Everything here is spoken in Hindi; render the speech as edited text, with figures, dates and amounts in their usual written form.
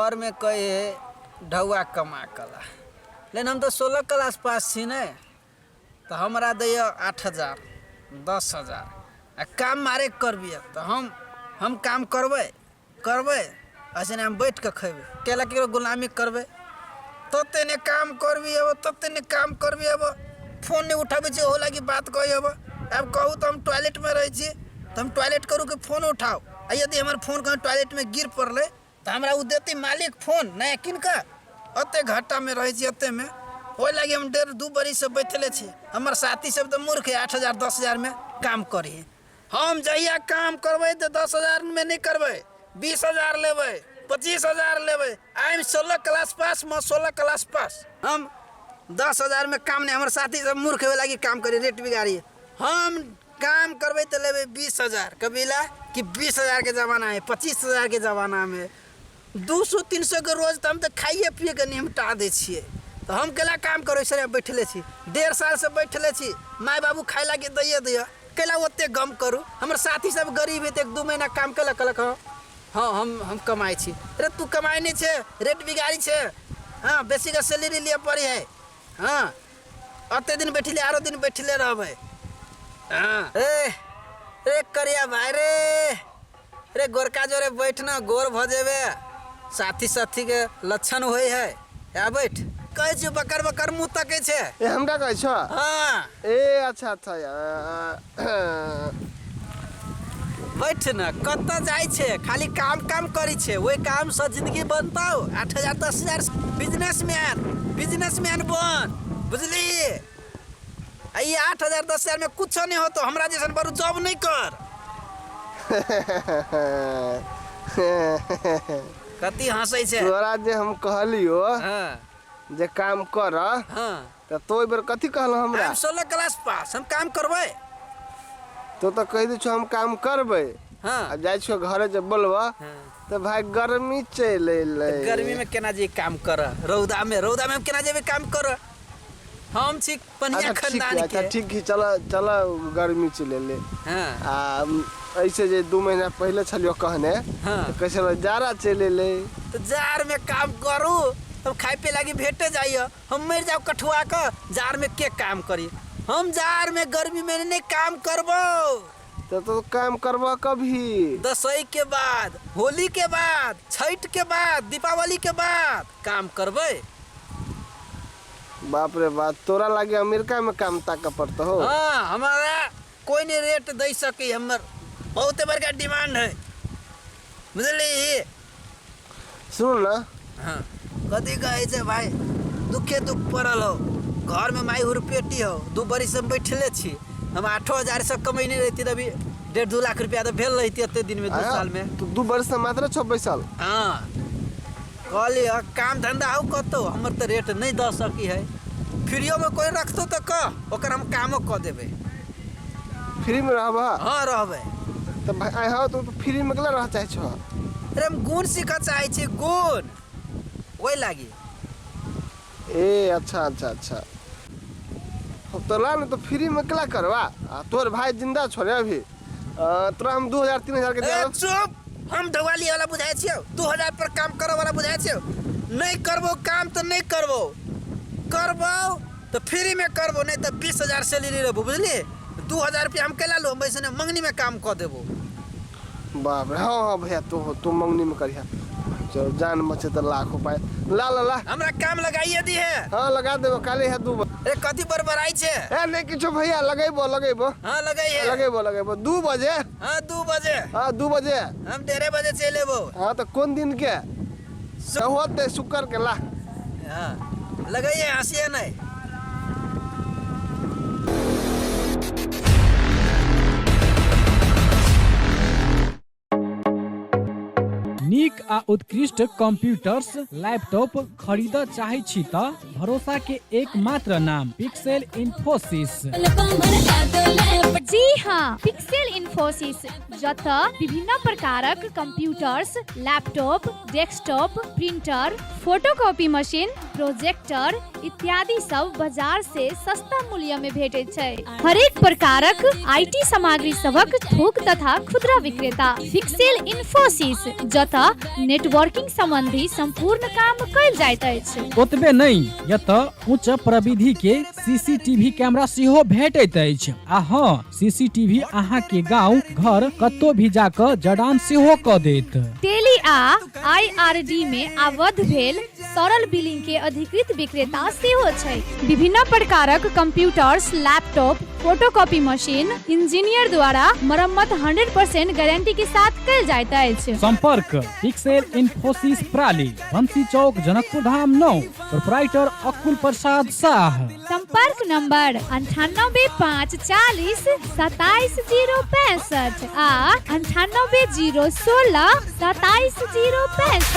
घर में कहे ढौआ कमा कला, लेकिन हम तो 16 क्लास पास छी ने, तो हमरा दैया 8,000 10,000 आ काम मारे करबिए तो हम काम करबै ऐसे हम बैठ के खेबै केला के गुलामी करबै तते ने काम करबी अब तते ने काम करबी अब फोन नहीं उठाबे छै हो लागी बात कही अब कहूँ तो हम टॉयलेट में रही छी तो हम टॉयलेट करूँ कि फोन उठाओ आ यदि हमारे फोन कहीं टॉयलेट में गिर पड़ले तो हमरा उ देती मालिक फोन नया किन का अते घाटा में रही छी अते में ओहि लागी हम 1.5-2 बरी से बैठले छी हमर साथी सब तो मूर्ख है 8,000 10,000 में काम करी हम जहिया काम करबै तो 10,000 में नहीं करबै 20,000 लेबै 25,000 लेबै आई एम 16 क्लास पास मैं 16 क्लास पास हम 10,000 में काम नहीं हमारे साथी सब मूर्ख है लागी काम करी रेट बिगाड़ी हम काम करबै तो लेबै 20,000 कबीला कि 20,000 के जमाना है 25,000 के जमाना में 200-300 के रोज तो हम तो खाइए पिए के निपटा दे छिए तो हम केला काम करो सर बैठले छी 1.5 साल से बैठले छी माय बाबू खाए लागे दैया केला ओते गम करू हमर साथी सब गरीब है तो 1-2 महीना काम कलक हाँ हम कमाई छी अरे तू कमाई नहीं छे रेट बिगाड़ी छे हाँ बेसी का सैलरी लिए पड़ी है हाँ अते दिन बैठले आरो दिन बैठले रहबै हाँ रे करिया भाई रे गोरका जोरे बैठना गोर भजेबे साथी के लक्षण होई है या बैठ कहे छ बकर मुंह तके छे ए हमरा कहै छ हां ए अच्छा बैठ न कत जाय छे खाली काम करी छे ओई काम से जिंदगी बनताओ 8,000 10,000 बिजनेसमैन बन बुझली आई 8,000 10,000 में कुछ नहीं होतो हमरा जैसन बरू जॉब नहीं कर कति हंसै छे तोरा जे हम कहलियो हां जे काम कर हां त तो बेर कथि कहल हमरा हम 16 क्लास पास हम काम करबै तो कह दी छो हम काम करबै हां आ जाय छो घरे जे बोलबा तो भाई गर्मी चले ले गर्मी में केना जे काम कर रौदा में हम केना जेबे काम कर हम छी पनिया खानदान के ठीक ही चला गर्मी चले ले हां आ ऐसे जे 2 महीना पहले छलियो कहने हां कैसे जाड़ा चले ले तो जार में काम करू हम खाए पे लागी भेटे जाइए हम मर जाओ कठुआ का जार में के काम करी हम जार में गर्मी में नहीं काम करबो तो काम करबा कभी दसई के बाद होली के बाद छठ के बाद दीपावली के बाद काम करबै बाप रे बाप तोरा लागे अमेरिका में काम ताका पड़ता हो हाँ हमारा कोई नहीं रेट दे सके हमर बहुत बड़का डिमांड है बुझली सुन ना हाँ कथी कहे छे भाई दुखे दुख पड़ल हो घर में माई हुरपेटी हो 2 बरी से बैठले छी हम 8,000 से कमैने रहती तभी 1.5-2 लाख रुपया तो भेल रहती अते दिन में 2 साल में तो 2 वर्ष से मात्र 26 साल हाँ कहली काम धंधा हो कतो हमर तो रेट नहीं द सकी है फ्रीओ में कोई रखतो तो कह ओकर हम कामो क देबे फ्री में रहबा हाँ रहबे तो भाई हाँ तो फ्री में केला रह चाहे छ अरे हम गुण सीख चाहे छी गुण वही लागी ए अच्छा तो ला न तो फ्री में केला करवा तोर भाई जिंदा छोड़े अभी तोरा हम 2,000-3,000 के देब चुप हम दवाली वाला बुझाय छियो 2,000 पर काम करे वाला बुझाय छियो नहीं करबो काम तो नहीं करबो तो फ्री में करबो नहीं तो 20,000 सैलरी लेबो बुझली 2,000 रुपया हम केला लो वैसे मंगनी में काम क देबो बाप रे हाँ भैया तू मंगनी में करिया चलो जान बचे तो लाख रुपए ला हमरा काम लगाइए दी है हाँ लगा देबो काले है 2 ए कथी बरबराई छे ए नहीं किछो भैया लगेबो हाँ लगाइए लगेबो 2 बजे हाँ 2 बजे हाँ 2 बजे हम 1:30 बजे चले लेबो हाँ तो कौन दिन के होते शुक्र के ला हाँ लगाइए हंसिए नहीं नीक आ उत्कृष्ट कंप्यूटर्स लैपटॉप खरीद चाहे छी त भरोसा के एकमात्र नाम पिक्सेल इन्फोसिस। जी हाँ, पिक्सेल इन्फो इन्फोसिस जतऽ विभिन्न प्रकारक computers, laptop, desktop, printer, photocopy machine, projector इत्यादि सब बाजार से सस्ता मूल्य में भेटै छै। हरेक प्रकारक आईटी सामग्री सबक थोक तथा खुदरा विक्रेता फिक्सेल इन्फोसिस जतऽ नेटवर्किंग संबंधी संपूर्ण काम कयल जाइत अछि। ओतबे नहीं, एतऽ उच्च प्रविधि के सीसीटीवी कैमरा सेहो भेटैत अछि। आ हाँ, सीसीटीवी अहाँ के गांव घर कतौ भी जाकर जड़ान सेहो क देत। टेली आ आईआरडी में आबद्ध भेल सरल बिलिंग के अधिकृत विक्रेता सेहो छै। विभिन्न प्रकारक computers, laptop, photocopy machine engineer द्वारा मरम्मत 100% गारंटी के साथ कयल जाइत अछि। संपर्क फिक्सेल इन्फोसिस प्राली, बंसी चौक, जनकपुर धाम 9, प्रोप्राइटर अकुल प्रसाद शाह। संपर्क नंबर 98540 27065 आ 98016 27065।